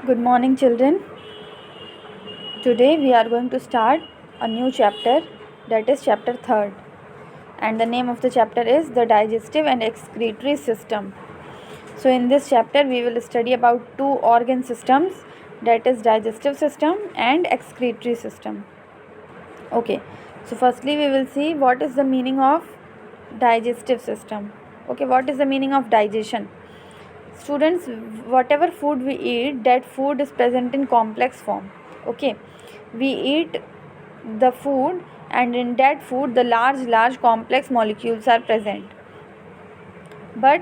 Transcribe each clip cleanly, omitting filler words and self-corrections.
Good morning, children. Today we are going to start a new chapter, that is chapter 3rd, and the name of the chapter is the digestive and excretory system. So in this chapter we will study about two organ systems, that is digestive system and excretory system. Okay, so firstly we will see what is the meaning of digestive system. Okay, what is the meaning of digestion? Students, whatever food we eat, that food is present in complex form. Okay, we eat the food, and in that food the large complex molecules are present, but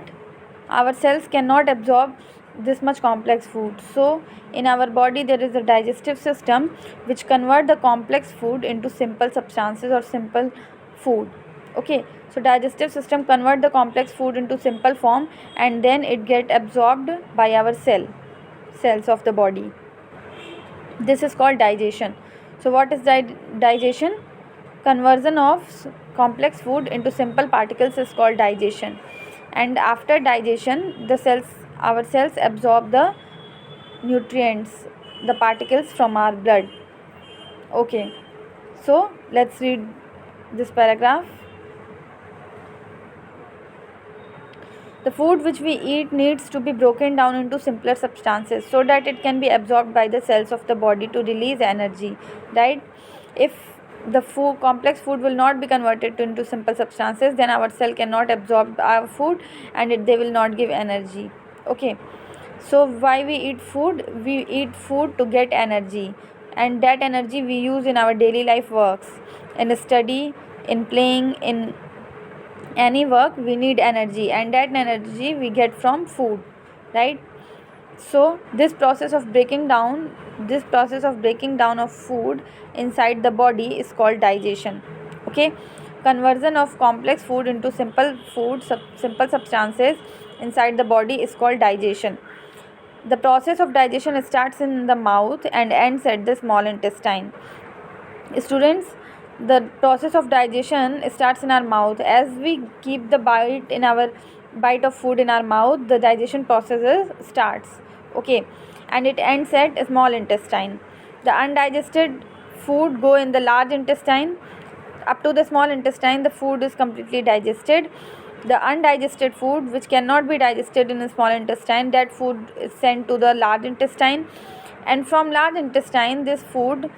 our cells cannot absorb this much complex food. So in our body there is a digestive system which convert the complex food into simple substances or simple food. Okay, so digestive system convert the complex food into simple form, and then it get absorbed by our cells of the body. This is called digestion. So what is digestion? Conversion of complex food into simple particles is called digestion. And after digestion, our cells absorb the nutrients, the particles from our blood. Okay, so let's read this paragraph. The food which we eat needs to be broken down into simpler substances so that it can be absorbed by the cells of the body to release energy, right? If the complex food will not be converted into simple substances, then our cell cannot absorb our food, and they will not give energy. Okay, so why we eat food? We eat food to get energy, and that energy we use in our daily life works, in study, in playing, in any work we need energy, and that energy we get from food, right? So this process of breaking down of food inside the body is called digestion. Okay, conversion of complex food into simple substances inside the body is called digestion. The process of digestion starts in the mouth and ends at the small intestine. Students, the process of digestion starts in our mouth. As we keep the bite of food in our mouth, the digestion process starts. Okay, and it ends at small intestine. The undigested food go in the large intestine. Up to the small intestine the food is completely digested. The undigested food which cannot be digested in the small intestine, that food is sent to the large intestine, and from large intestine this food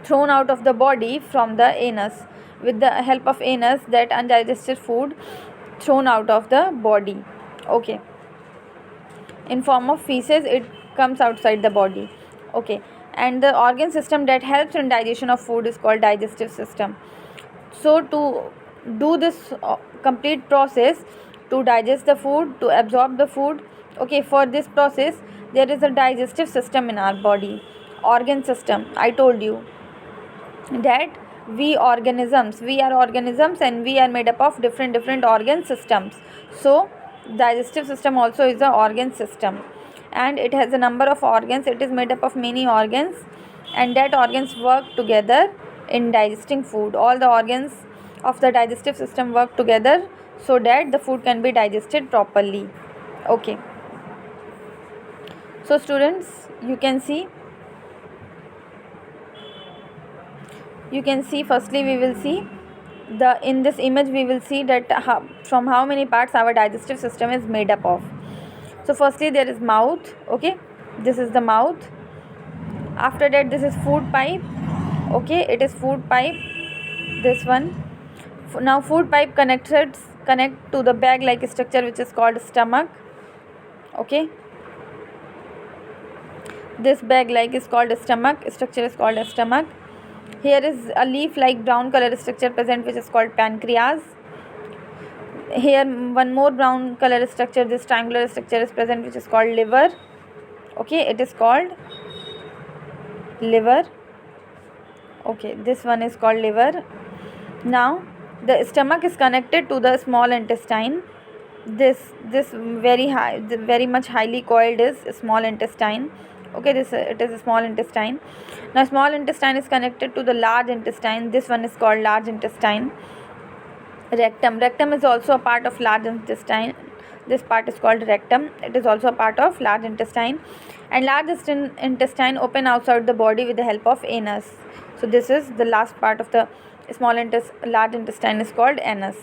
thrown out of the body from the anus. With the help of anus, that undigested food thrown out of the body. Okay, in form of feces it comes outside the body. Okay, and the organ system that helps in digestion of food is called digestive system. So to do this complete process, to digest the food, to absorb the food, okay, for this process there is a digestive system in our body. Organ system, I told you that we are organisms, and we are made up of different organ systems. So digestive system also is a organ system, and it has a number of organs. It is made up of many organs, and that organs work together in digesting food. All the organs of the digestive system work together so that the food can be digested properly. Okay, so students, you can see firstly we will see in this image we will see that from how many parts our digestive system is made up of. So firstly there is mouth. Okay, this is the mouth. After that this is food pipe. Okay, it is food pipe, this one. Now food pipe connect to the bag like structure which is called stomach. Okay, this bag like is called structure is called a stomach. Here is a leaf like brown color structure present which is called pancreas. Here one more brown color structure, this triangular structure is present which is called liver. Okay, it is called liver. Okay, this one is called liver. Now the stomach is connected to the small intestine. This very much highly coiled is small intestine. Okay, it is a small intestine. Now small intestine is connected to the large intestine. This one is called large intestine. Rectum is also a part of large intestine. This part is called rectum. It is also a part of large intestine, and large intestine open outside the body with the help of anus. So this is the last part of the large intestine is called anus.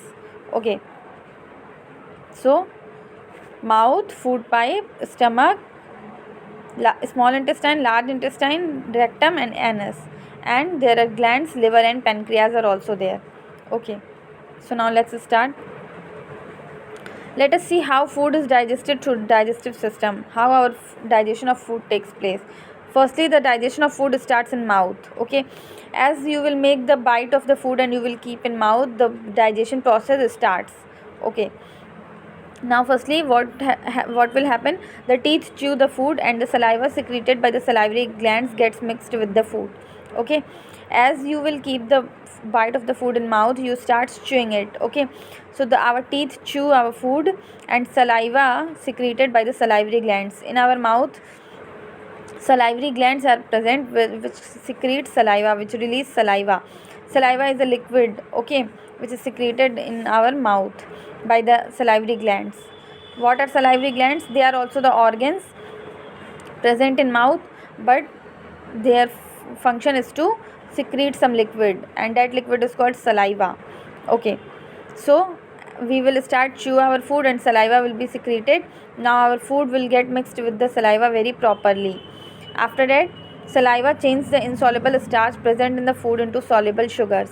Okay, so mouth, food pipe, stomach, small intestine, large intestine, rectum and anus, and there are glands, liver and pancreas are also there. Okay, so now let's start. Let us see how food is digested through digestive system, how our digestion of food takes place. Firstly, the digestion of food starts in mouth. Okay, as you will make the bite of the food and you will keep in mouth, the digestion process starts. Okay, now firstly what will happen, the teeth chew the food and the saliva secreted by the salivary glands gets mixed with the food. Okay, as you will keep the bite of the food in mouth, you start chewing it. Okay, so our teeth chew our food and saliva secreted by the salivary glands. In our mouth, salivary glands are present which secrete saliva, which release saliva. Saliva is a liquid, okay, which is secreted in our mouth by the salivary glands. What are salivary glands? They are also the organs present in mouth, but their function is to secrete some liquid, and that liquid is called saliva. Okay, so we will start chew our food and saliva will be secreted. Now our food will get mixed with the saliva very properly. After that, saliva changes the insoluble starch present in the food into soluble sugars.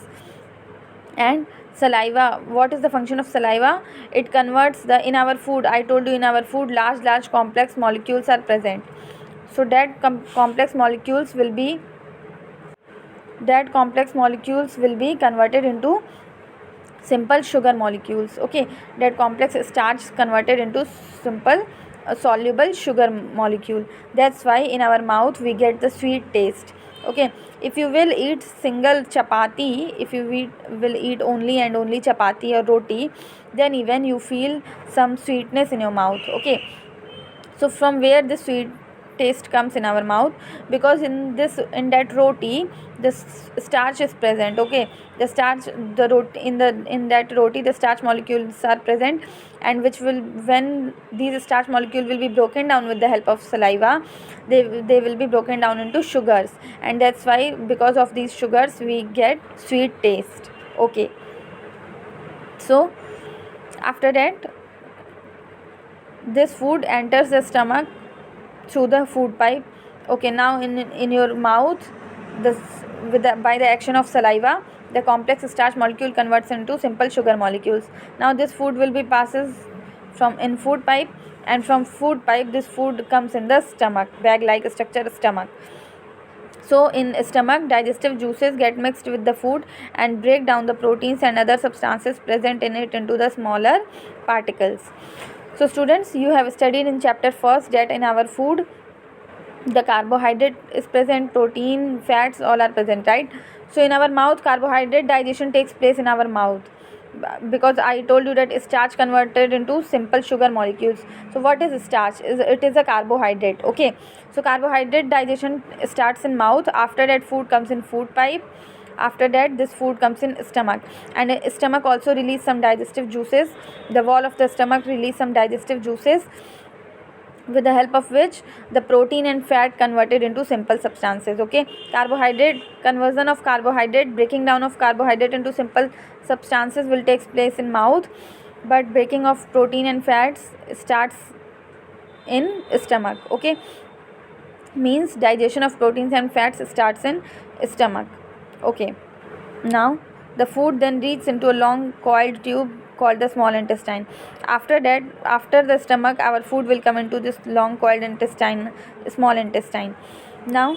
And saliva, what is the function of saliva? It converts the, in our food, I told you, in our food large complex molecules are present. So that complex molecules will be converted into simple sugar molecules. Okay, that complex starch is converted into simple soluble sugar molecule. That's why in our mouth we get the sweet taste. Okay, if you will eat single chapati, if you will eat only chapati or roti, then even you feel some sweetness in your mouth. Okay, so from where the sweet taste comes in our mouth? Because in that roti the starch is present. Okay, the starch, the roti, in that roti the starch molecules are present, and which will, when these starch molecule will be broken down with the help of saliva, they will be broken down into sugars, and that's why because of these sugars we get sweet taste. Okay, so after that this food enters the stomach through the food pipe. Okay, now in your mouth, by the action of saliva, the complex starch molecule converts into simple sugar molecules. Now this food will be passes from in food pipe, and from food pipe this food comes in the stomach, bag like structure stomach. So in stomach, digestive juices get mixed with the food and break down the proteins and other substances present in it into the smaller particles. So students, you have studied in chapter first that in our food the carbohydrate is present, protein, fats, all are present, right? So in our mouth, carbohydrate digestion takes place in our mouth, because I told you that starch converted into simple sugar molecules. So what is starch? It is a carbohydrate. Okay, so carbohydrate digestion starts in mouth. After that food comes in food pipe. After that this food comes in stomach, and stomach also release some digestive juices. The wall of the stomach release some digestive juices, with the help of which the protein and fat converted into simple substances. Okay, carbohydrate, conversion of carbohydrate, breaking down of carbohydrate into simple substances will take place in mouth, but breaking of protein and fats starts in stomach. Okay, means digestion of proteins and fats starts in stomach. Okay, now the food then reaches into a long coiled tube called the small intestine. After that, after the stomach, our food will come into this long coiled intestine, small intestine. Now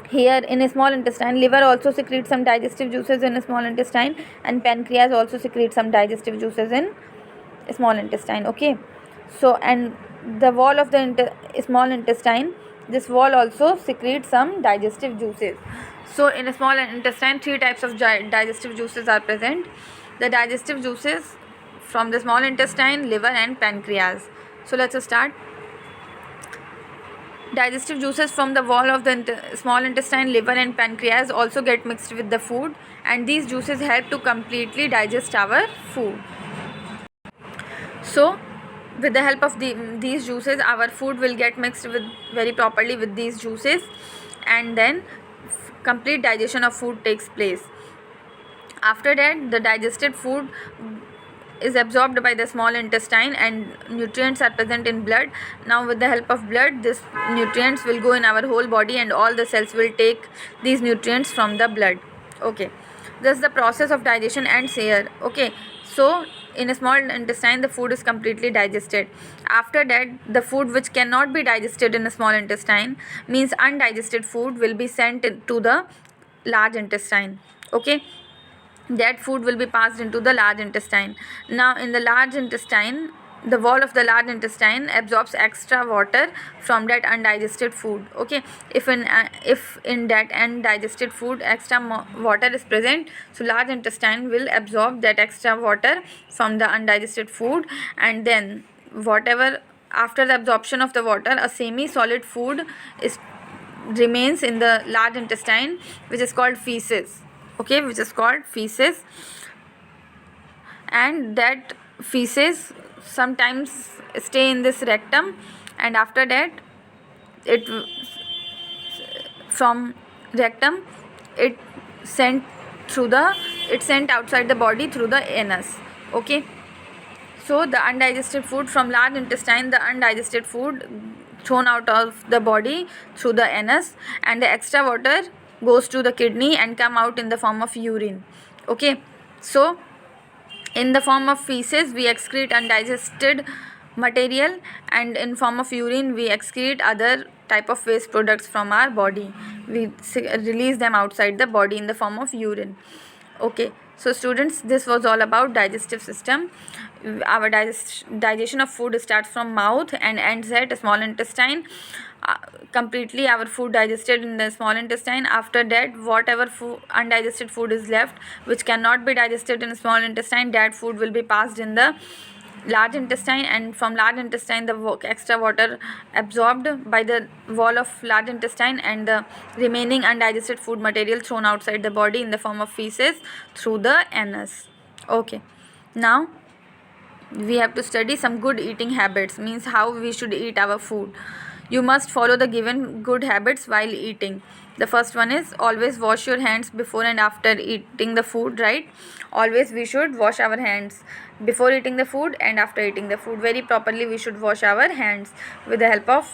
here in a small intestine, liver also secretes some digestive juices in a small intestine, and pancreas also secretes some digestive juices in small intestine. Okay, so and the wall of the small intestine, this wall also secretes some digestive juices. So in a small intestine, three types of digestive juices are present. The digestive juices from the small intestine, liver and pancreas. So let's start. Digestive juices from the wall of the small intestine, liver and pancreas also get mixed with the food, and these juices help to completely digest our food. So with the help of these juices, our food will get mixed with very properly with these juices, and then complete digestion of food takes place. After that, the digested food is absorbed by the small intestine, and nutrients are present in blood. Now with the help of blood, this nutrients will go in our whole body, and all the cells will take these nutrients from the blood. Okay, thus the process of digestion ends here. Okay, so in a small intestine the food is completely digested. After that, the food which cannot be digested in a small intestine, means undigested food, will be sent to the large intestine. Okay, that food will be passed into the large intestine. Now in the large intestine, the wall of the large intestine absorbs extra water from that undigested food. Okay, if in that undigested food extra water is present, so large intestine will absorb that extra water from the undigested food, and then whatever, after the absorption of the water, a semi solid food remains in the large intestine, which is called feces. Okay, which is called feces, and that feces sometimes stay in this rectum, and after that it from rectum it sent outside the body through the anus. Okay, so the undigested food from large intestine, the undigested food thrown out of the body through the anus, and the extra water goes to the kidney and come out in the form of urine. Okay, so in the form of feces we excrete undigested material, and in form of urine we excrete other type of waste products from our body. We release them outside the body in the form of urine. Okay, so students, this was all about digestive system. Our digestion of food starts from mouth and ends at small intestine. Completely our food digested in the small intestine. After that, whatever undigested food is left which cannot be digested in small intestine, that food will be passed in the large intestine, and from large intestine the extra water absorbed by the wall of large intestine, and the remaining undigested food material thrown outside the body in the form of feces through the anus. Okay, now we have to study some good eating habits, means how we should eat our food. You must follow the given good habits while eating. The first one is always wash your hands before and after eating the food, right? Always we should wash our hands before eating the food and after eating the food. Very properly we should wash our hands with the help of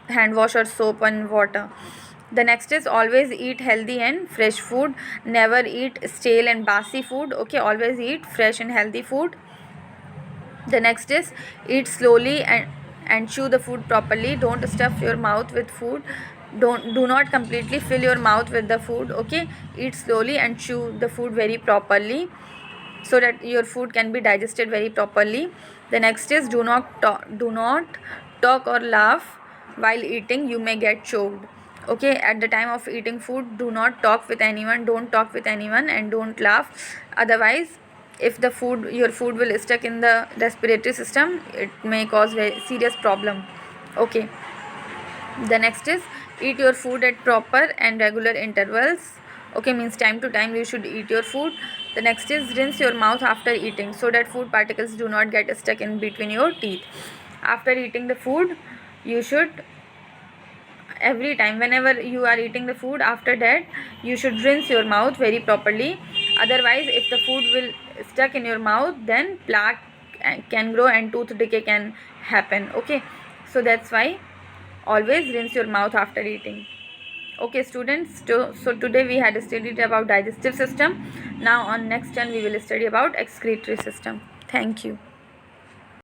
hand wash or soap and water. The next is always eat healthy and fresh food. Never eat stale and basi food. Okay, always eat fresh and healthy food. The next is eat slowly and chew the food properly. Don't stuff your mouth with food. Do not completely fill your mouth with the food. Okay, eat slowly and chew the food very properly so that your food can be digested very properly. The next is do not talk or laugh while eating. You may get choked. Okay, at the time of eating food, do not talk with anyone. Don't talk with anyone and don't laugh. Otherwise, if your food will stuck in the respiratory system, it may cause very serious problem. Okay, the next is eat your food at proper and regular intervals. Okay, means time to time you should eat your food. The next is rinse your mouth after eating so that food particles do not get stuck in between your teeth. After eating the food, you should, every time whenever you are eating the food, after that you should rinse your mouth very properly. Otherwise, if the food will stuck in your mouth, then plaque can grow and tooth decay can happen. Okay, so that's why always rinse your mouth after eating. Okay students, so today we had studied about digestive system. Now on next turn we will study about excretory system. Thank you.